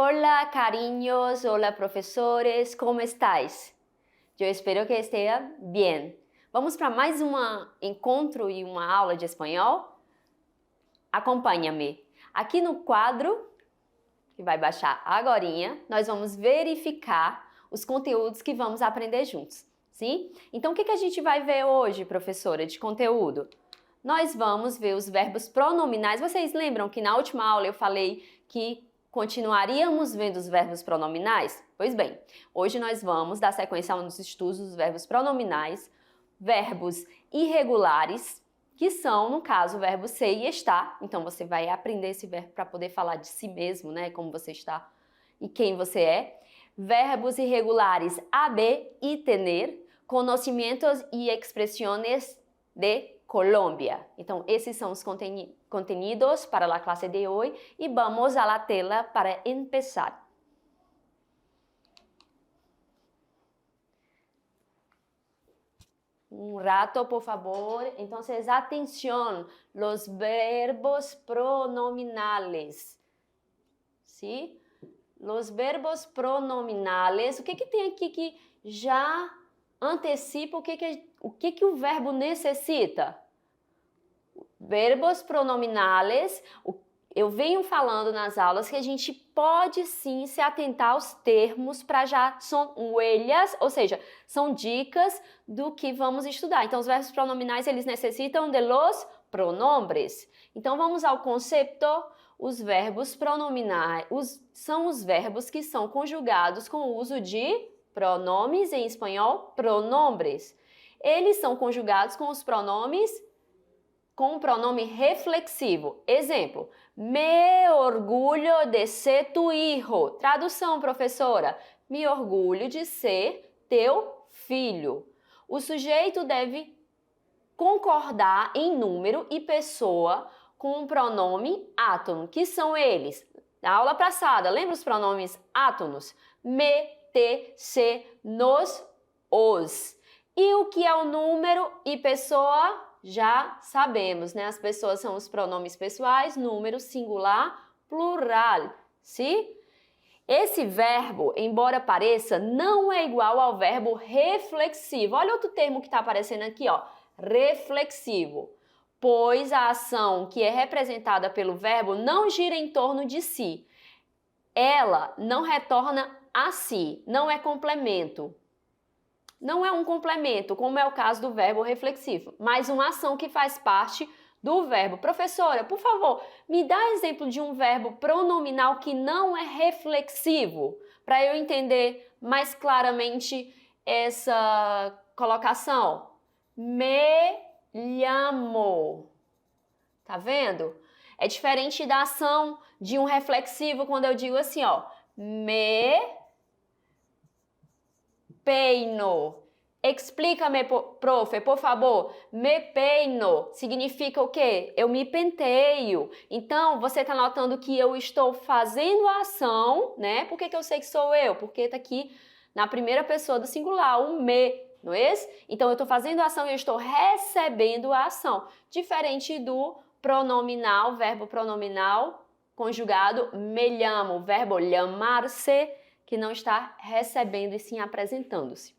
Hola, cariños, hola, professores, como estáis? Eu espero que esteja bem. Vamos para mais um encontro e uma aula de espanhol? Acompanha-me. Aqui no quadro, que vai baixar agorinha, nós vamos verificar os conteúdos que vamos aprender juntos, sim? Então, o que a gente vai ver hoje, professora, de conteúdo? Nós vamos ver os verbos pronominais. Vocês lembram que na última aula eu falei que continuaríamos vendo os verbos pronominais? Pois bem, hoje nós vamos dar sequência aos estudos dos verbos pronominais, verbos irregulares, que são, no caso, o verbo ser e estar. Então, você vai aprender esse verbo para poder falar de si mesmo, né? Como você está e quem você é. Verbos irregulares haber e tener, conhecimentos e expressões de Colômbia. Então, esses são os contenidos para a classe de hoje e vamos à la tela para empezar. Un rato, por favor. Entonces, atención, los verbos pronominales. ¿Sí? Los verbos pronominales. O que tem aqui que já antecipa o que o verbo necessita? Verbos pronominales, eu venho falando nas aulas que a gente pode sim se atentar aos termos para já, são huellas, ou seja, são dicas do que vamos estudar. Então, os verbos pronominais, eles necessitam de los pronombres. Então, vamos ao conceito. Os verbos pronominais são os verbos que são conjugados com o uso de pronomes, em espanhol, pronombres. Eles são conjugados com os pronomes com o pronome reflexivo. Exemplo, me orgulho de ser tu hijo. Tradução, professora, me orgulho de ser teu filho. O sujeito deve concordar em número e pessoa com o pronome átono, que são eles. Na aula passada, lembra os pronomes átonos? Me, te, se, nos, os. E o que é o número e pessoa? Já sabemos, né? As pessoas são os pronomes pessoais, número, singular, plural, sim? Esse verbo, embora pareça, não é igual ao verbo reflexivo. Olha outro termo que está aparecendo aqui, ó, reflexivo. Pois a ação que é representada pelo verbo não gira em torno de si. Ela não retorna a si, não é complemento. Não é um complemento, como é o caso do verbo reflexivo, mas uma ação que faz parte do verbo. Professora, por favor, me dá exemplo de um verbo pronominal que não é reflexivo, para eu entender mais claramente essa colocação. Me llamo. Tá vendo? É diferente da ação de um reflexivo quando eu digo assim, ó, me peino. Explica-me, profe, por favor. Me peino significa o quê? Eu me penteio. Então, você está notando que eu estou fazendo a ação, né? Por que eu sei que sou eu? Porque está aqui na primeira pessoa do singular, o me, não é esse? Então, eu estou fazendo a ação e eu estou recebendo a ação. Diferente do pronominal, verbo pronominal conjugado me llamo, verbo llamar-se, que não está recebendo e sim apresentando-se.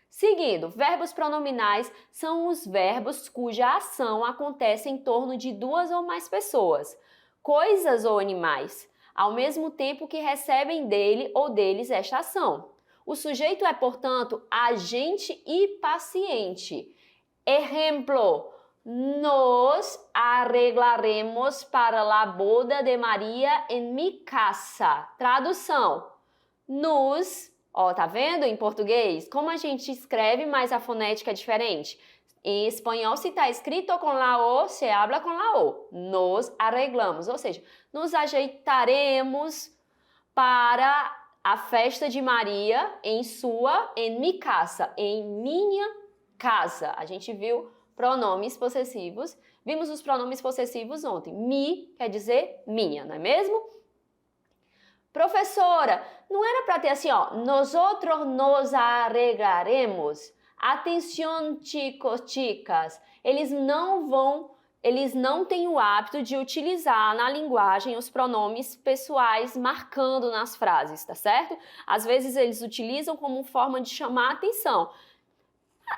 Seguindo, verbos pronominais são os verbos cuja ação acontece em torno de duas ou mais pessoas, coisas ou animais, ao mesmo tempo que recebem dele ou deles esta ação. O sujeito é, portanto, agente e paciente. Exemplo, nos arreglaremos para la boda de Maria em mi casa. Tradução, nos, ó, tá vendo em português? Como a gente escreve, mas a fonética é diferente. Em espanhol, se tá escrito com la O, se habla com la O. Nos arreglamos, ou seja, nos ajeitaremos para a festa de Maria em mi casa, em minha casa. A gente viu pronomes possessivos. Vimos os pronomes possessivos ontem. Mi quer dizer minha, não é mesmo? Professora, não era para ter assim, ó, nosotros nos arreglaremos. Atenção, chicos, chicas, eles não vão eles não têm o hábito de utilizar na linguagem os pronomes pessoais marcando nas frases, tá certo? Às vezes eles utilizam como forma de chamar a atenção.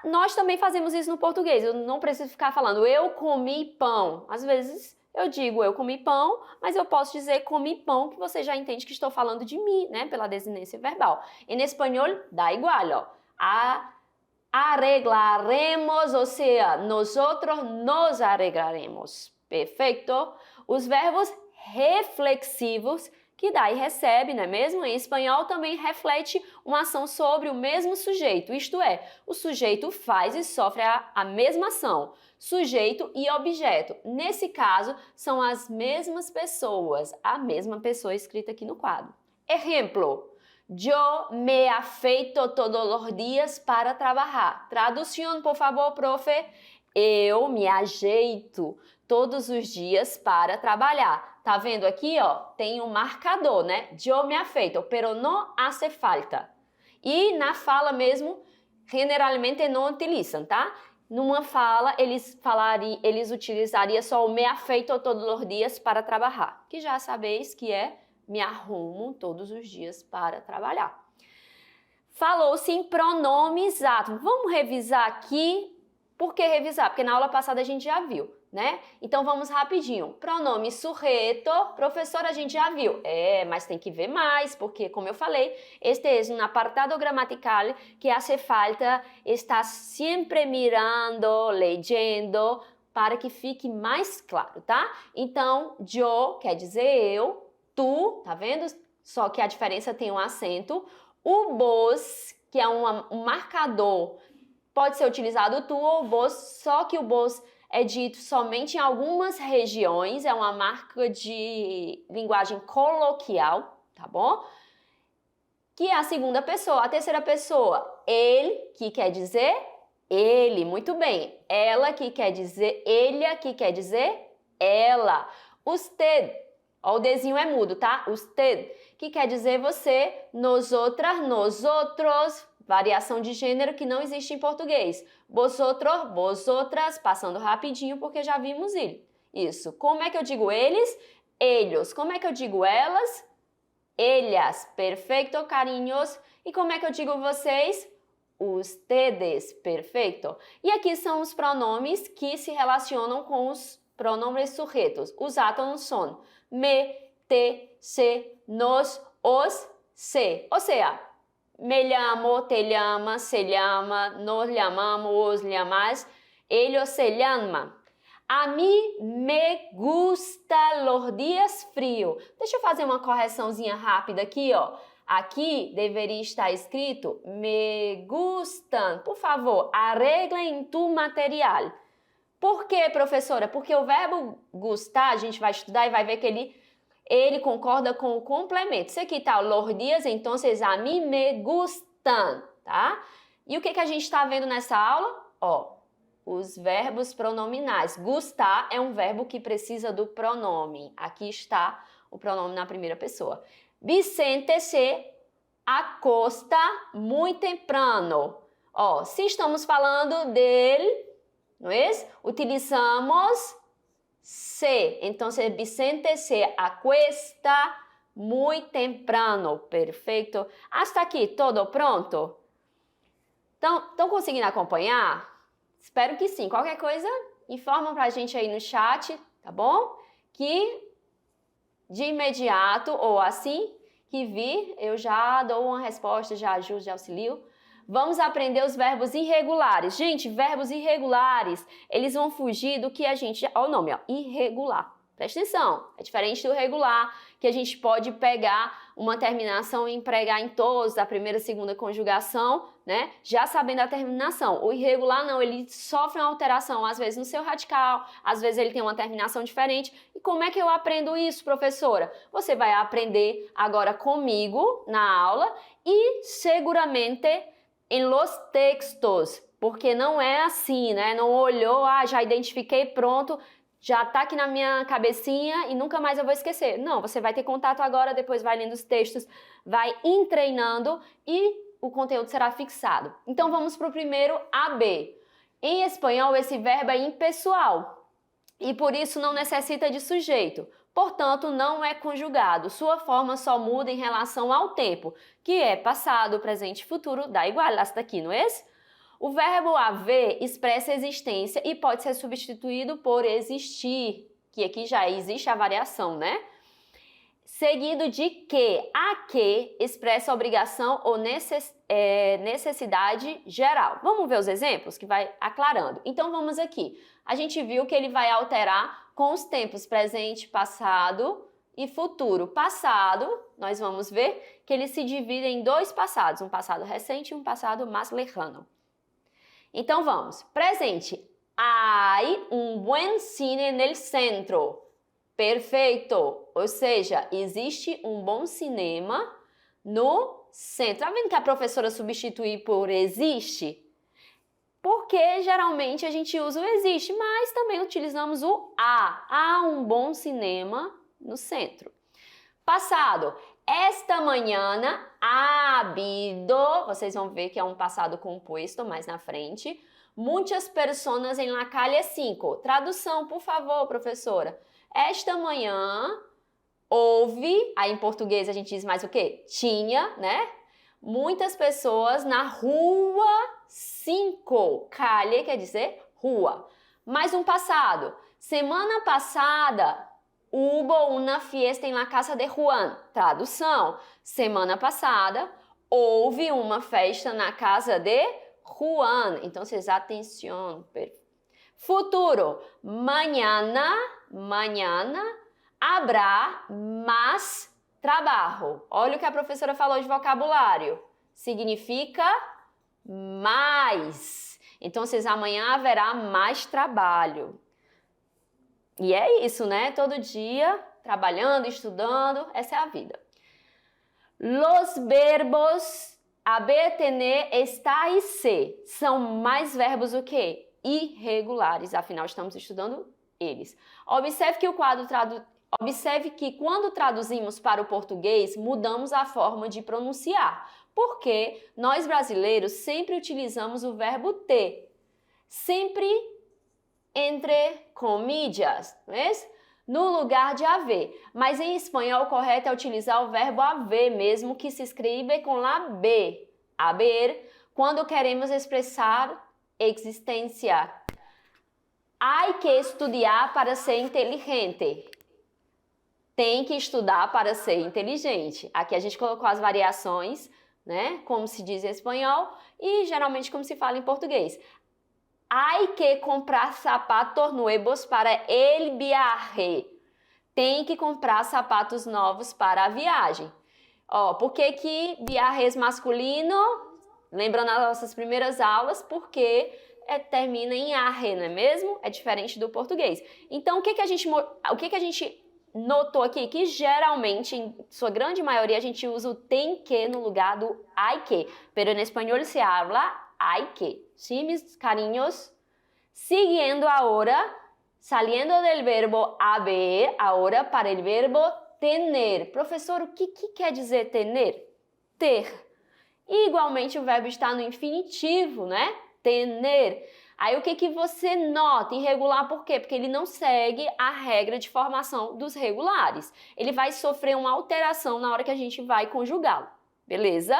Nós também fazemos isso no português, eu não preciso ficar falando eu comi pão. Às vezes eu digo eu comi pão, mas eu posso dizer comi pão, que você já entende que estou falando de mim, né? Pela desinência verbal. Em espanhol, dá igual, ó. Arreglaremos, ou seja, nosotros nos arreglaremos. Perfeito? Os verbos reflexivos, que dá e recebe, não é mesmo? Em espanhol também reflete uma ação sobre o mesmo sujeito, isto é, o sujeito faz e sofre a mesma ação. Sujeito e objeto. Nesse caso, são as mesmas pessoas, a mesma pessoa escrita aqui no quadro. Exemplo. Yo me afeito todos os dias para trabalhar. Tradução, por favor, profe. Eu me ajeito todos os dias para trabalhar. Tá vendo aqui, ó? Tem um marcador, né? Yo me afeito, pero no hace falta. E na fala mesmo, generalmente não utilizam, tá? Numa fala, eles utilizariam só o me afeito todos os dias para trabalhar, que já sabeis que é me arrumo todos os dias para trabalhar. Falou-se em pronome exato. Vamos revisar aqui. Por que revisar? Porque na aula passada a gente já viu, né? Então vamos rapidinho. Pronome sujeito, professor, a gente já viu. Mas tem que ver mais, porque como eu falei, este é um apartado gramatical que hace falta estar sempre mirando, leyendo, para que fique mais claro, tá? Então, yo quer dizer eu, tu, tá vendo? Só que a diferença tem um acento. O vos, que é um marcador, pode ser utilizado tu ou vos, só que o vos é dito somente em algumas regiões, é uma marca de linguagem coloquial, tá bom? Que é a segunda pessoa. A terceira pessoa, ele, que quer dizer ele, muito bem. Ela, que quer dizer ele, que quer dizer ela. Usted. Ó, o desenho é mudo, tá? Usted, que quer dizer você, nosotras, nosotros, variação de gênero que não existe em português. Vosotros, vosotras, passando rapidinho porque já vimos ele. Isso. Como é que eu digo eles? Ellos. Como é que eu digo elas? Ellas. Perfeito, carinhos. E como é que eu digo vocês? Ustedes. Perfeito. E aqui são os pronomes que se relacionam com os pronomes sujeitos. Os átomos são me, te, se, nos, os, se. Ou seja, me llamo, te llama, se llama, nos llamamos, os llamas, ellos se llama. A mim me gusta los dias frio. Deixa eu fazer uma correçãozinha rápida aqui, ó. Aqui deveria estar escrito me gustan. Por favor, arreglem tu material. Por quê, professora? Porque o verbo gustar, a gente vai estudar e vai ver que ele concorda com o complemento. Isso aqui tá los dias, então a mim me gustan, tá? E o que a gente está vendo nessa aula? Ó, os verbos pronominais. Gustar é um verbo que precisa do pronome. Aqui está o pronome na primeira pessoa. Vicente se acosta muito temprano. Ó, se estamos falando dele, não é isso? Utilizamos se. Então, Vicente se acuesta muy temprano. Perfeito. Hasta aqui, todo pronto? Então, estão conseguindo acompanhar? Espero que sim. Qualquer coisa, informa pra gente aí no chat, tá bom? Que de imediato, ou assim que vir, eu já dou uma resposta, já ajudo, já auxilio. Vamos aprender os verbos irregulares. Gente, verbos irregulares, eles vão fugir do que a gente... Olha o nome, ó, irregular. Presta atenção, é diferente do regular, que a gente pode pegar uma terminação e empregar em todos, da primeira e segunda conjugação, né? Já sabendo a terminação. O irregular não, ele sofre uma alteração, às vezes no seu radical, às vezes ele tem uma terminação diferente. E como é que eu aprendo isso, professora? Você vai aprender agora comigo na aula e seguramente em los textos, porque não é assim, né? Não olhou, já identifiquei, pronto, já tá aqui na minha cabecinha e nunca mais eu vou esquecer. Não, você vai ter contato agora, depois vai lendo os textos, vai treinando e o conteúdo será fixado. Então vamos para o primeiro AB. Em espanhol, esse verbo é impessoal. e por isso não necessita de sujeito. Portanto, não é conjugado. Sua forma só muda em relação ao tempo, que é passado, presente e futuro, dá igual, essa daqui, não é esse? O verbo haver expressa existência e pode ser substituído por existir, que aqui já existe a variação, né? Seguido de que. A que expressa obrigação ou necessidade geral. Vamos ver os exemplos que vai aclarando. Então vamos aqui. A gente viu que ele vai alterar com os tempos presente, passado e futuro. Passado, nós vamos ver que ele se divide em dois passados, um passado recente e um passado mais lejano. Então vamos. Presente. Hay un buen cine en el centro. Perfeito. Ou seja, existe um bom cinema no centro. Tá vendo que a professora substitui por existe? Porque geralmente a gente usa o existe, mas também utilizamos o há. Há um bom cinema no centro. Passado. Esta manhã ha habido, vocês vão ver que é um passado composto mais na frente, muitas personas em la calle 5. Tradução, por favor, professora. Esta manhã houve, aí em português a gente diz mais o quê? Tinha, né? Muitas pessoas na rua 5. Calle quer dizer rua. Mais um passado. Semana passada hubo una fiesta en la casa de Juan. Tradução. Semana passada houve uma festa na casa de Juan. Então, vocês atenção. Futuro. Mañana habrá más trabalho. Olha o que a professora falou de vocabulário. Significa mais. Então, vocês amanhã haverá mais trabalho. E é isso, né? Todo dia, trabalhando, estudando, essa é a vida. Los verbos haber, tener, estar e ser são mais verbos o quê? Irregulares, afinal estamos estudando eles. Observe que quando traduzimos para o português, mudamos a forma de pronunciar, porque nós brasileiros sempre utilizamos o verbo ter, sempre entre comillas, não é? No lugar de haver. Mas em espanhol o correto é utilizar o verbo haver mesmo, que se escreve com la B, haber, quando queremos expressar existência. Hay que estudar para ser inteligente. Tem que estudar para ser inteligente. Aqui a gente colocou as variações, né? Como se diz em espanhol e geralmente como se fala em português. Hay que comprar sapatos nuevos para el viaje. Tem que comprar sapatos novos para a viagem. Ó, por que viajes masculino? Lembrando as nossas primeiras aulas, porque termina em arre, não é mesmo? É diferente do português. Então, o que a gente notou aqui? Que geralmente, em sua grande maioria, a gente usa o tem que no lugar do hay que. Pero en español se habla hay que. ¿Sí, mis cariños? Siguiendo ahora, saliendo del verbo haber, ahora para el verbo tener. Professor, o que quer dizer tener? Ter. E, igualmente, o verbo está no infinitivo, né? Tener. Aí, o que você nota? Irregular por quê? Porque ele não segue a regra de formação dos regulares. Ele vai sofrer uma alteração na hora que a gente vai conjugá-lo. Beleza?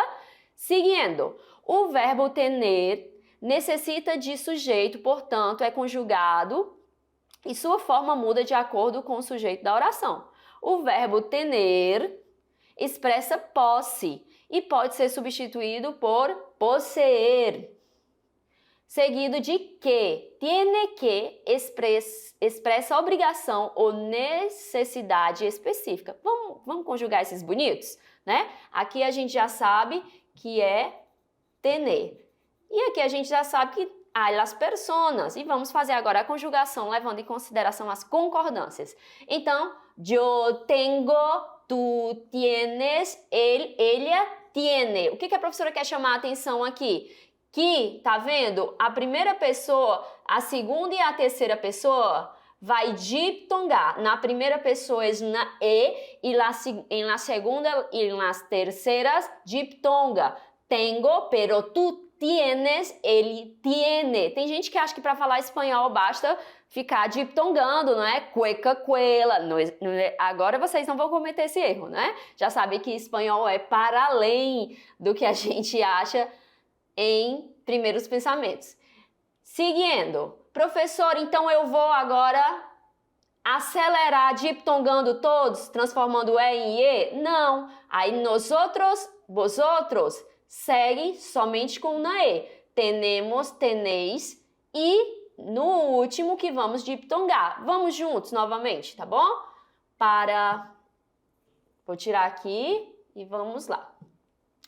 Seguindo, o verbo tener necessita de sujeito, portanto, é conjugado e sua forma muda de acordo com o sujeito da oração. O verbo tener expressa posse e pode ser substituído por posseer. Seguido de que. Tiene que expressa obrigação ou necessidade específica. Vamos conjugar esses bonitos, né? Aqui a gente já sabe que é tener. E aqui a gente já sabe que há las personas. E vamos fazer agora a conjugação, levando em consideração as concordâncias. Então, yo tengo, tú tienes, él, ella tiene. O que a professora quer chamar a atenção aqui? Que, tá vendo? A primeira pessoa, a segunda e a terceira pessoa vai diptongar. Na primeira pessoa é na e na segunda e nas terceiras diptonga. Tengo, pero tú tienes, ele tiene. Tem gente que acha que para falar espanhol basta ficar diptongando, não é? Cueca, cuela. Agora vocês não vão cometer esse erro, né? Já sabem que espanhol é para além do que a gente acha em primeiros pensamentos. Seguindo. Professor, então eu vou agora acelerar diptongando todos, transformando E em E? Não. Aí nosotros, vosotros, seguem somente com uma E. Tenemos, tenéis e no último que vamos diptongar. Vamos juntos novamente, tá bom? Vou tirar aqui e vamos lá.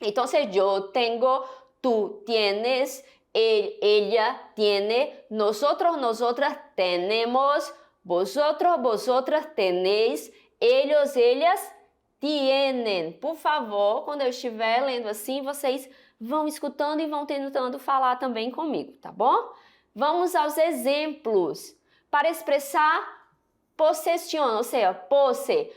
Então, yo tengo, tú tienes, ella tiene, nosotros, nosotras tenemos, vosotros, vosotras tenéis, ellos, ellas tienen. Por favor, quando eu estiver lendo assim, vocês vão escutando e vão tentando falar também comigo, tá bom? Vamos aos exemplos. Para expressar posesión, ou seja, pose.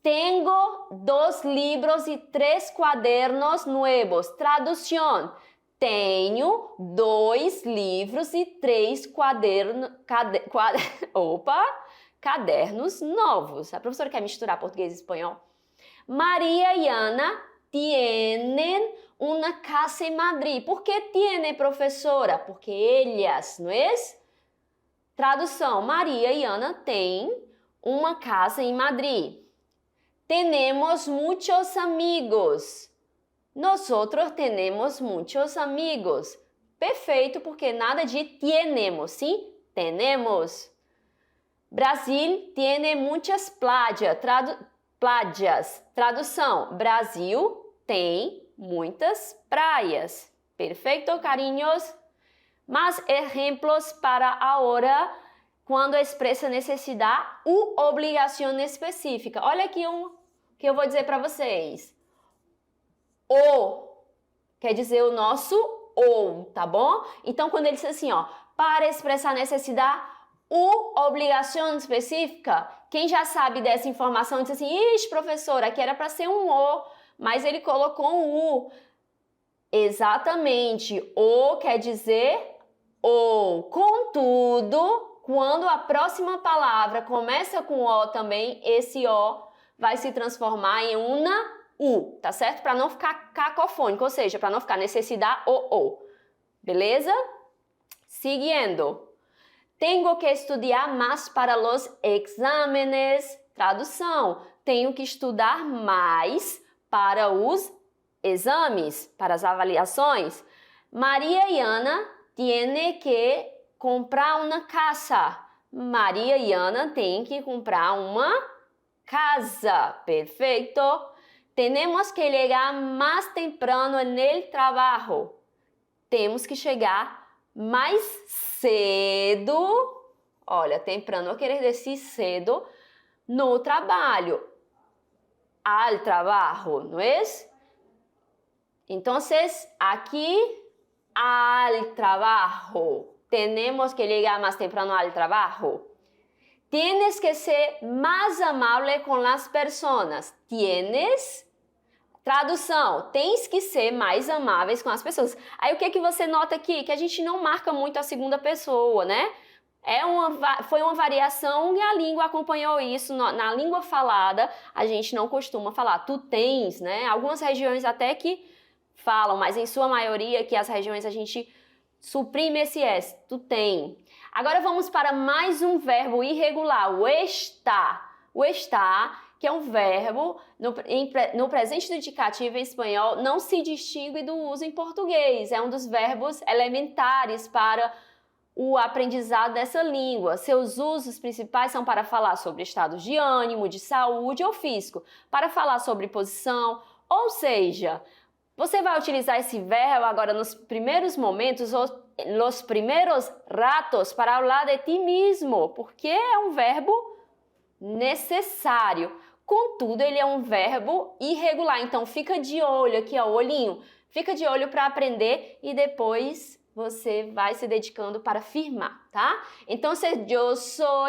Tengo 2 libros e 3 cuadernos nuevos. Tradução. Tenho 2 livros e 3 cadernos novos. A professora quer misturar português e espanhol. Maria e Ana tienen una casa em Madrid. Por que tiene, professora? Porque elas, não é? Tradução. Maria e Ana têm uma casa em Madrid. Tenemos muchos amigos. Nosotros tenemos muchos amigos. Perfeito, porque nada de tenemos, sim? Tenemos. Brasil tiene muchas playas. Tradução. Brasil tem muitas praias. Perfeito, carinhos? Mas exemplos para agora, quando expressa necessidade ou obrigação específica. Olha aqui que eu vou dizer para vocês. O quer dizer o nosso ou, tá bom? Então, quando ele diz assim, ó, para expressar necessidade ou obrigação específica, quem já sabe dessa informação diz assim, ixi, professora, aqui era para ser um o, mas ele colocou um u. Exatamente, o quer dizer ou. Contudo, quando a próxima palavra começa com o também, esse o vai se transformar em uma u, tá certo? Para não ficar cacofônico, ou seja, para não ficar necessidade o. Beleza? Seguindo. Tenho que estudar mais para os exámenes. Tradução. Tenho que estudar mais para os exames, para as avaliações. Maria e Ana tienen que comprar uma casa. Maria e Ana têm que comprar uma casa. Perfeito. Temos que chegar mais temprano no trabalho. Temos que chegar mais cedo. Olha, temprano, eu querer dizer cedo no trabalho. Al trabajo, não é? Então, aqui, al trabajo. Temos que chegar mais temprano al trabajo. Tienes que ser mais amável com as pessoas. Tienes, tradução, tens que ser mais amáveis com as pessoas. Aí o que você nota aqui? Que a gente não marca muito a segunda pessoa, né? Foi uma variação e a língua acompanhou isso. Na língua falada, a gente não costuma falar tu tens, né? Algumas regiões até que falam, mas em sua maioria que as regiões a gente suprime esse S, tu tem. Agora vamos para mais um verbo irregular, o estar. O estar, que é um verbo no presente do indicativo em espanhol, não se distingue do uso em português. É um dos verbos elementares para o aprendizado dessa língua. Seus usos principais são para falar sobre estados de ânimo, de saúde ou físico, para falar sobre posição, ou seja, você vai utilizar esse verbo agora nos primeiros momentos, ou nos primeiros ratos, para falar de ti mesmo, porque é um verbo necessário. Contudo, ele é um verbo irregular, então fica de olho aqui, ó, o olhinho. Fica de olho para aprender e depois você vai se dedicando para firmar, tá? Então, eu sou,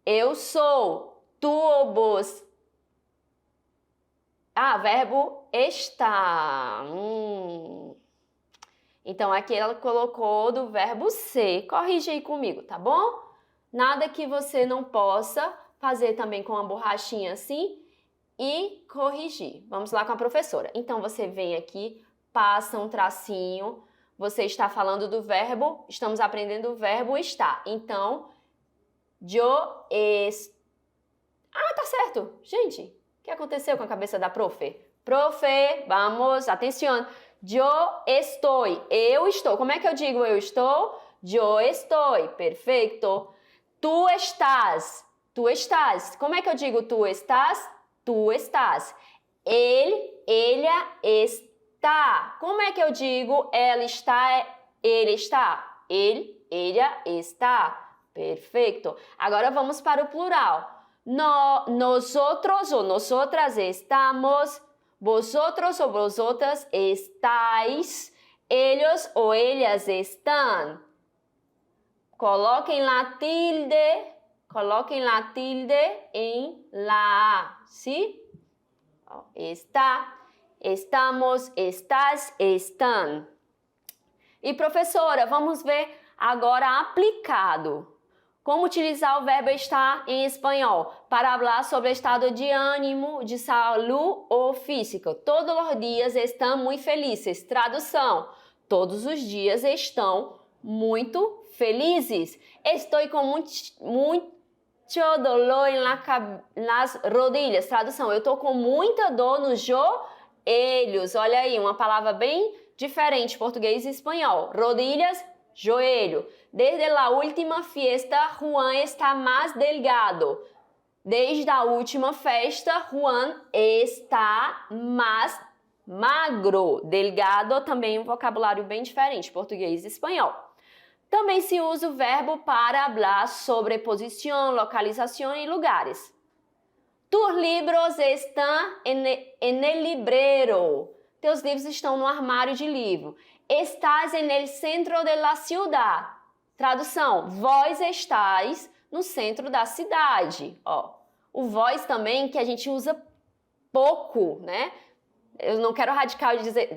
eu sou, tu, vos. Verbo estar. Então, aqui ela colocou do verbo ser. Corrige aí comigo, tá bom? Nada que você não possa fazer também com uma borrachinha assim e corrigir. Vamos lá com a professora. Então, você vem aqui, passa um tracinho. Você está falando do verbo, estamos aprendendo o verbo estar. Então, yo es... Ah, tá certo. Gente, o que aconteceu com a cabeça da profe? Profe, vamos, atenção. Yo estoy, eu estou. Como é que eu digo eu estou? Yo estoy, perfeito. Tu estás, tu estás. Como é que eu digo tu estás? Tu estás. Ela está. Como é que eu digo ela está? Ele está. Ela está. Perfeito. Agora vamos para o plural. Nosotros ou nosotras estamos. Vosotros ou vosotras estáis. Ellos ou ellas estão. Coloquem lá tilde em lá, sim? Está, estamos, estás, estão. E professora, vamos ver agora aplicado. Como utilizar o verbo estar em espanhol para falar sobre o estado de ânimo, de saúde ou físico. Todos os dias estão muito felizes. Tradução: todos os dias estão muito felizes. Estou com muito dolor nas rodilhas. Tradução: eu estou com muita dor nos joelhos. Olha aí, uma palavra bem diferente, português e espanhol. Rodilhas, joelho. Desde a última fiesta, Juan está mais delgado. Desde a última festa, Juan está mais magro. Delgado também é um vocabulário bem diferente, português e espanhol. Também se usa o verbo para falar sobre posição, localização e lugares. Tus libros estão en el librero. Teus livros estão no armário de livro. Estás en el centro de la ciudad. Tradução: vós estáis no centro da cidade. Ó, o vós também que a gente usa pouco, né? Eu não quero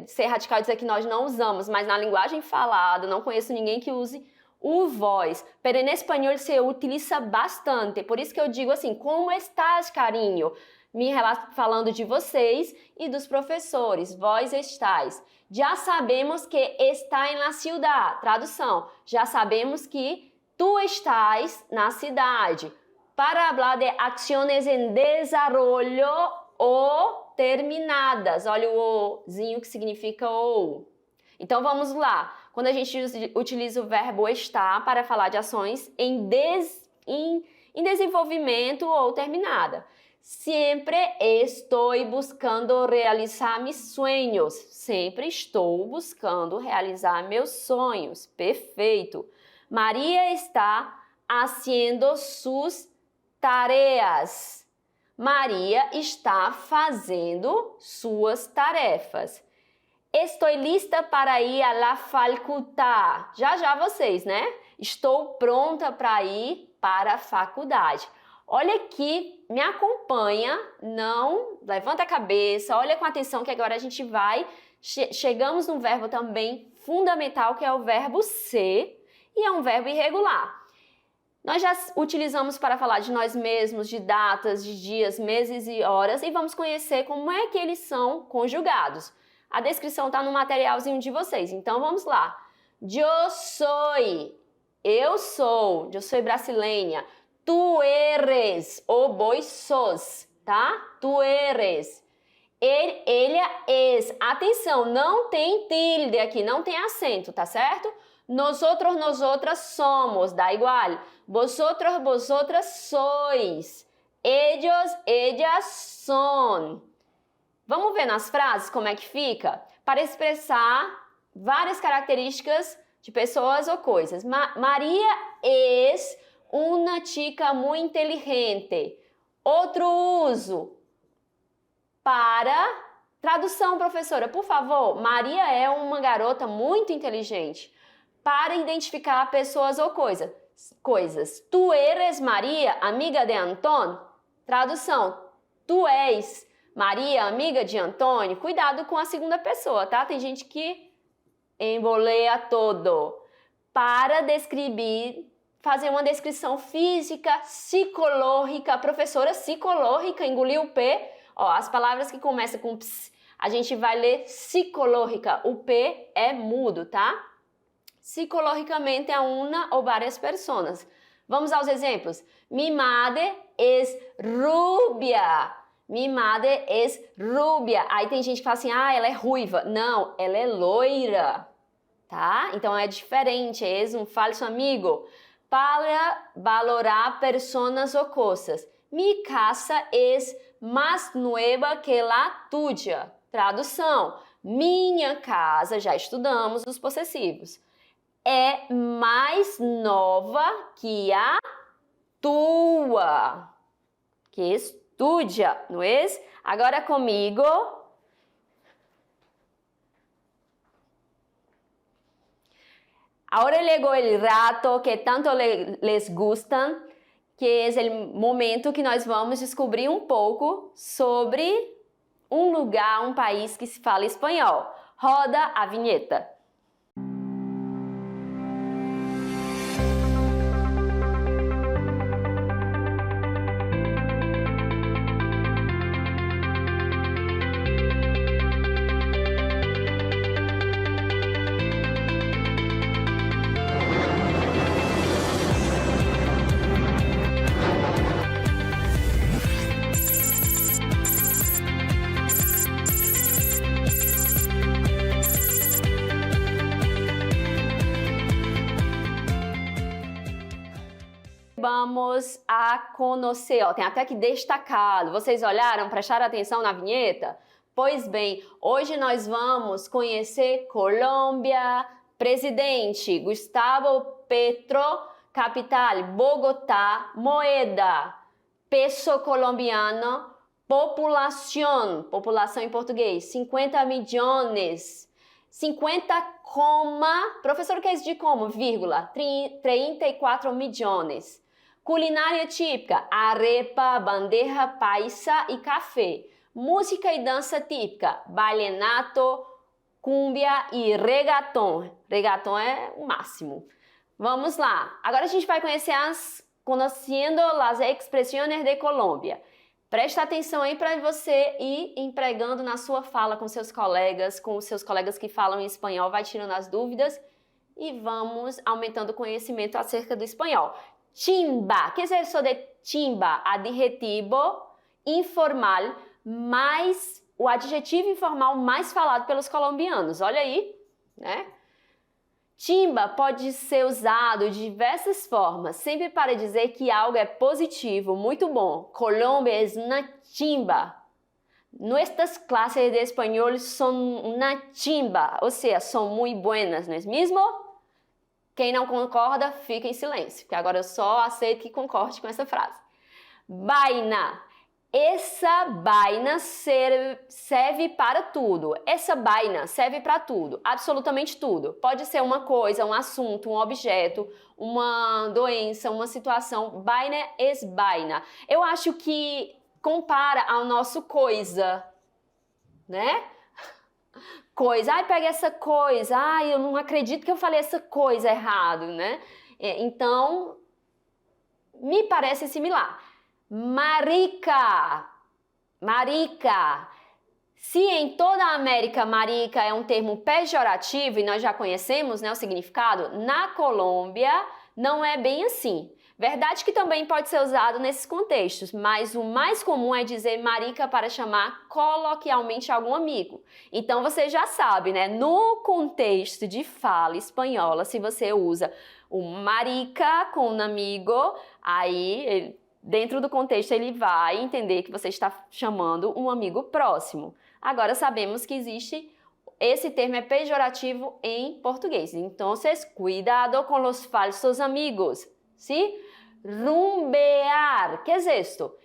ser radical e dizer que nós não usamos, mas na linguagem falada, não conheço ninguém que use o vós. Pero em espanhol se utiliza bastante. Por isso que eu digo assim, como estás, carinho? Falando de vocês e dos professores. Vós estáis. Já sabemos que está em la ciudad. Tradução: já sabemos que tu estás na cidade. Para falar de ações em desarrollo ou terminadas. Olha o ozinho que significa ou. Então vamos lá. Quando a gente utiliza o verbo estar para falar de ações em desenvolvimento ou terminada. Sempre estou buscando realizar meus sonhos. Sempre estou buscando realizar meus sonhos. Perfeito. Maria está fazendo suas tarefas. Maria está fazendo suas tarefas. Estou lista para ir à la faculdade. Já vocês, né? Estou pronta para ir para a faculdade. Olha aqui, me acompanha, não levanta a cabeça, olha com atenção que agora a gente vai, chegamos num verbo também fundamental que é o verbo ser e é um verbo irregular. Nós já utilizamos para falar de nós mesmos, de datas, de dias, meses e horas e vamos conhecer como é que eles são conjugados. A descrição está no materialzinho de vocês, então vamos lá. Eu sou brasileira. Tu eres, ou vos sos, tá? Tu eres. Ela es. Atenção, não tem tilde aqui, não tem acento, tá certo? Nosotros, nosotras somos, dá igual. Vosotros, vosotras sois. Ellos, ellas son. Vamos ver nas frases como é que fica? Para expressar várias características de pessoas ou coisas. Maria es uma chica muito inteligente. Outro uso para... Tradução, professora, por favor. Maria é uma garota muito inteligente. Para identificar pessoas ou coisas. Tu eres Maria, amiga de Antônio? Tradução. Tu és Maria, amiga de Antônio? Cuidado com a segunda pessoa, tá? Tem gente que embolea todo. Para descrever, fazer uma descrição física, psicológica. Professora, psicológica, engoliu o P. Ó, as palavras que começam com ps, a gente vai ler psicológica. O P é mudo, tá? Psicologicamente é uma ou várias pessoas. Vamos aos exemplos. Mi madre es rubia. Mi madre es rubia. Aí tem gente que fala assim, ah, ela é ruiva. Não, ela é loira. Tá? Então é diferente, é um falso amigo. Para valorar pessoas ou coisas. Mi casa es más nueva que la tuya. Tradução. Minha casa, já estudamos os possessivos, é mais nova que a tua. Que estudia, não é? Agora comigo. Ahora llegó el rato que tanto les gustan, que é o momento que nós vamos descobrir um pouco sobre um lugar, um país que se fala espanhol. Roda a vinheta. Vamos a conhecer, ó, tem até que destacado. Vocês olharam, prestaram atenção na vinheta? Pois bem, hoje nós vamos conhecer Colômbia, presidente Gustavo Petro, capital Bogotá, moeda, peso colombiano, população em português, 50 milhões. 50, professor, o que é isso de como? Vírgula, 34 milhões. Culinária típica, arepa, bandeja paisa e café. Música e dança típica, vallenato, cumbia e reggaeton. Reggaeton é o máximo. Vamos lá. Agora a gente vai conhecendo as expressões de Colômbia. Presta atenção aí para você ir empregando na sua fala com os seus colegas que falam em espanhol, vai tirando as dúvidas e vamos aumentando o conhecimento acerca do espanhol. Chimba, que é isso de chimba? Adjetivo informal, mais o adjetivo informal mais falado pelos colombianos. Olha aí, né? Chimba pode ser usado de diversas formas, sempre para dizer que algo é positivo, muito bom. Colômbia é una chimba. Nuestras clases de espanhol são una chimba, ou seja, são muito buenas, não é mesmo? Quem não concorda, fica em silêncio, porque agora eu só aceito que concorde com essa frase. Vaina. Essa vaina serve para tudo. Essa vaina serve para tudo, absolutamente tudo. Pode ser uma coisa, um assunto, um objeto, uma doença, uma situação. Vaina é vaina. Eu acho que compara ao nosso coisa, né? Coisa, ai, pega essa coisa, ai, eu não acredito que eu falei essa coisa errado, né? Então, me parece similar. Marica, marica. Se em toda a América marica é um termo pejorativo e nós já conhecemos, né, o significado, na Colômbia não é bem assim. Verdade que também pode ser usado nesses contextos, mas o mais comum é dizer marica para chamar coloquialmente algum amigo. Então você já sabe, né? No contexto de fala espanhola, se você usa o marica com um amigo, aí dentro do contexto ele vai entender que você está chamando um amigo próximo. Agora sabemos que existe, esse termo é pejorativo em português. Então, cuidado com os falsos amigos. ¿Sí? Rumbear. ¿Qué es esto?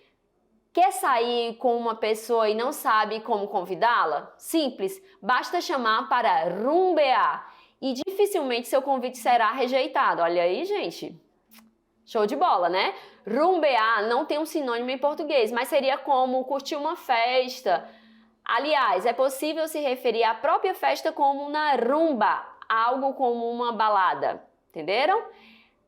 Quer sair com uma pessoa e não sabe como convidá-la? Simples, basta chamar para rumbear e dificilmente seu convite será rejeitado. Olha aí, gente. Show de bola, né? Rumbear não tem um sinônimo em português, mas seria como curtir uma festa. Aliás, é possível se referir à própria festa como uma rumba. algo como uma balada, entenderam?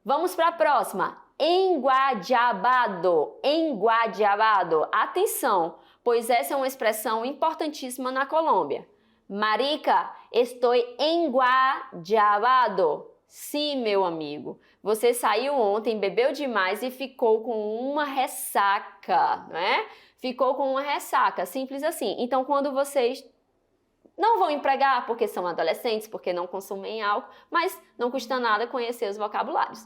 Vamos para a próxima. Enguadiabado, enguadiabado. Atenção, pois essa é uma expressão importantíssima na Colômbia. Marica, estou enguadiabado. Sim, meu amigo, você saiu ontem, bebeu demais e ficou com uma ressaca, né? Ficou com uma ressaca, simples assim. Então, quando vocês não vão empregar porque são adolescentes, porque não consumem álcool, mas não custa nada conhecer os vocabulários.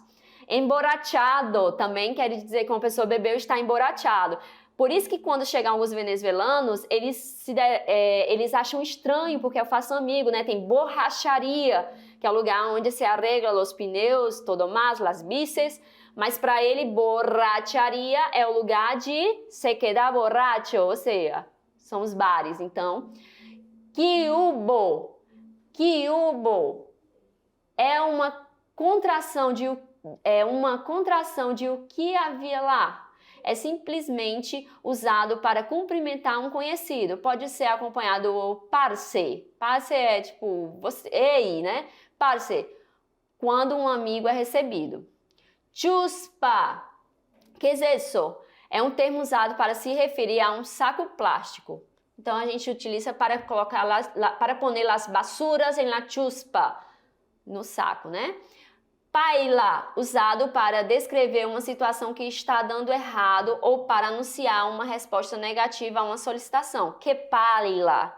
Emborrachado também quer dizer que uma pessoa bebeu e está emborrachado. Por isso que quando chegam alguns venezuelanos, eles acham estranho, porque eu faço amigo, né? Tem borracharia, que é o lugar onde se arregla os pneus, todo mais, las bicis. Mas para ele, borracharia é o lugar de se quedar borracho, ou seja, são os bares. Então, que hubo é uma contração de o que havia lá. É simplesmente usado para cumprimentar um conhecido. Pode ser acompanhado do parce. Parce é tipo, você, ei, né? Parce, quando um amigo é recebido. Chuspa, que é isso? É um termo usado para se referir a um saco plástico. Então a gente utiliza para colocar para pôr as basuras em la chuspa, no saco, né? Paila, usado para descrever uma situação que está dando errado ou para anunciar uma resposta negativa a uma solicitação. Que paila.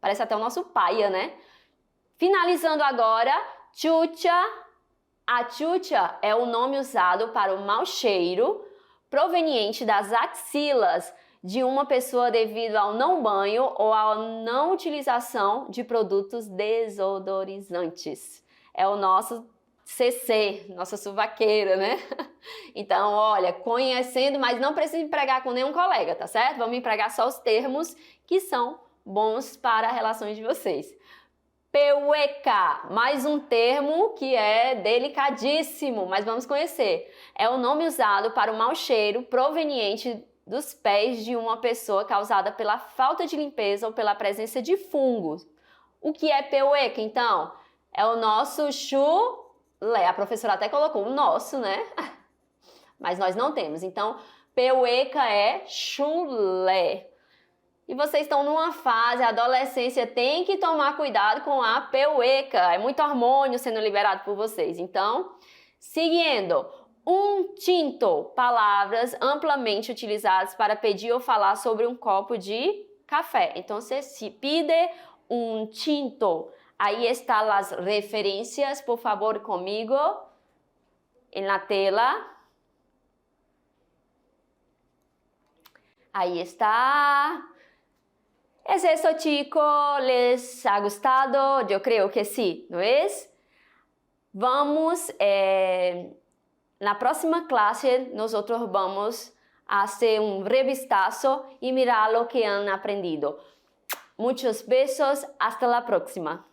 Parece até o nosso paia, né? Finalizando agora, chucha. A chucha é o nome usado para o mau cheiro proveniente das axilas de uma pessoa devido ao não banho ou à não utilização de produtos desodorizantes. É o nosso CC, nossa suvaqueira, né? Então, olha, conhecendo, mas não precisa empregar com nenhum colega, tá certo? Vamos empregar só os termos que são bons para as relações de vocês. Peueca, mais um termo que é delicadíssimo, mas vamos conhecer. É o nome usado para o mau cheiro proveniente dos pés de uma pessoa causada pela falta de limpeza ou pela presença de fungos. O que é peueca, então? É o nosso chulé. A professora até colocou o nosso, né? Mas nós não temos. Então, peueca é chulé. E vocês estão numa fase, a adolescência tem que tomar cuidado com a peueca. É muito hormônio sendo liberado por vocês. Então, seguindo. Um tinto. Palavras amplamente utilizadas para pedir ou falar sobre um copo de café. Então, se pide um tinto. Aí estão as referências, por favor, comigo, na tela. Aí está. ¿Es eso, chicos? ¿Les ha gustado? Yo creo que sí, ¿no es? Vamos, na próxima clase, nosotros vamos a hacer un revistazo y mirar lo que han aprendido. Muchos besos, hasta la próxima.